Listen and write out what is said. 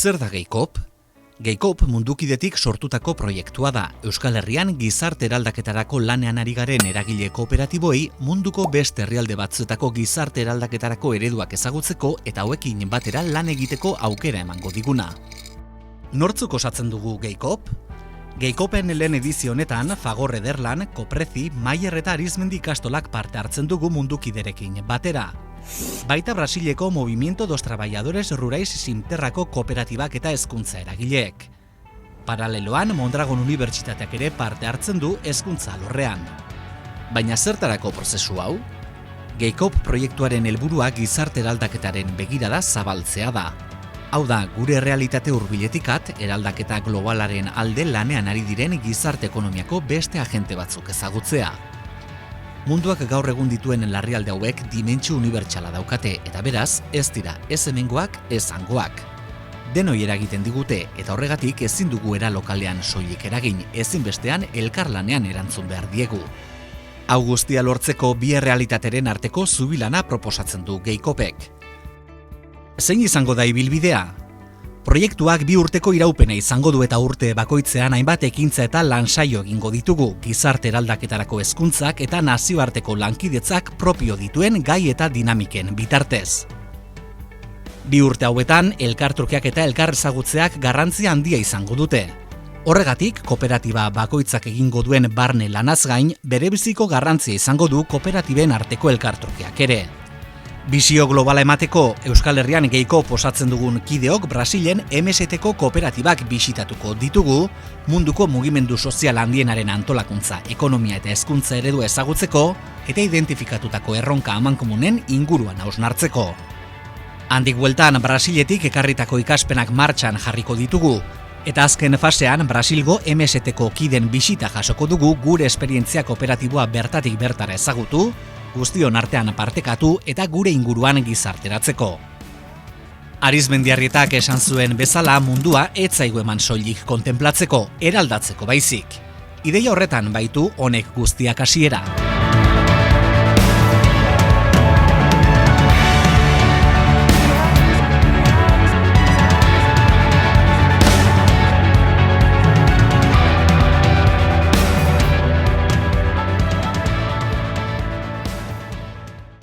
Zer da GEICOP? GEICOP mundukidetik sortutako proiektua da. Euskal Herrian gizarte eraldaketarako lanean ari garen eragile kooperatiboi munduko beste herrialde batzuetako gizarte eraldaketarako ereduak ezagutzeko eta hauekin batera lan egiteko aukera emango diguna. Nortzuk osatzen dugu GEICOP? GEICOPen lehen edizio honetan Fagor Ederlan, Koprezi, Maier eta Arizmendi ikastolak parte hartzen dugu mundukiderekin batera. Baita Brasileko Movimiento dos Trabajadores Rurais Simterrako kooperatibak eta hezkuntza eragileek. Paraleloan Mondragon Unibertsitateak ere parte hartzen du hezkuntza alorrean. Baina zertarako prozesu hau? GEICOP proiektuaren helburua gizarte eraldaketaren begirada zabaltzea da. Hau da, gure errealitate hurbiletikat eraldaketa globalaren alde lanean ari diren gizarte ekonomiako beste agente batzuk ezagutzea. Munduak gaur egun dituen larrialde hauek dimentsio unibertsala daukate eta beraz, ez dira ez hemengoak ez hangoak. Denoi eragiten digute eta horregatik ezin dugu era lokalean soilik eragin, ezinbestean elkarlanean erantzun behar diegu. Hau guztia lortzeko bi errealitateren arteko zubilana proposatzen du GEICOPek. Zein izango da ibilbidea? Proiektuak 2 urteko iraupena izango du eta urte bakoitzean hainbat ekintza eta lansaio egingo ditugu, gizarte eraldaketarako hezkuntzak eta nazioarteko lankidetzak propio dituen gai eta dinamiken bitartez. 2 urte hauetan, elkartrukeak eta elkarrezagutzeak garrantzia handia izango dute. Horregatik, kooperatiba bakoitzak egingo duen barne lanaz gain, berebiziko garrantzia izango du kooperatiben arteko elkartrukeak ere. Bisio globala emateko, Euskal Herrian GEICOP osatzen dugun kideok Brasilen MST-ko kooperatibak bisitatuko ditugu, munduko mugimendu sozial handienaren antolakuntza, ekonomia eta hezkuntza eredua ezagutzeko eta identifikatutako erronka amankomunen inguruan hausnartzeko. Handik bueltan Brasiletik ekarritako ikaspenak martxan jarriko ditugu, eta azken fasean Brasilgo MST-ko kiden bisita jasoko dugu gure esperientzia kooperatiboa bertatik bertara ezagutu, guztion artean partekatu eta gure inguruan gizarteratzeko. Arizmendiarrietak esan zuen bezala mundua ez zaigu eman soilik kontenplatzeko, eraldatzeko baizik. Ideia horretan baitu honek guztiak hasiera.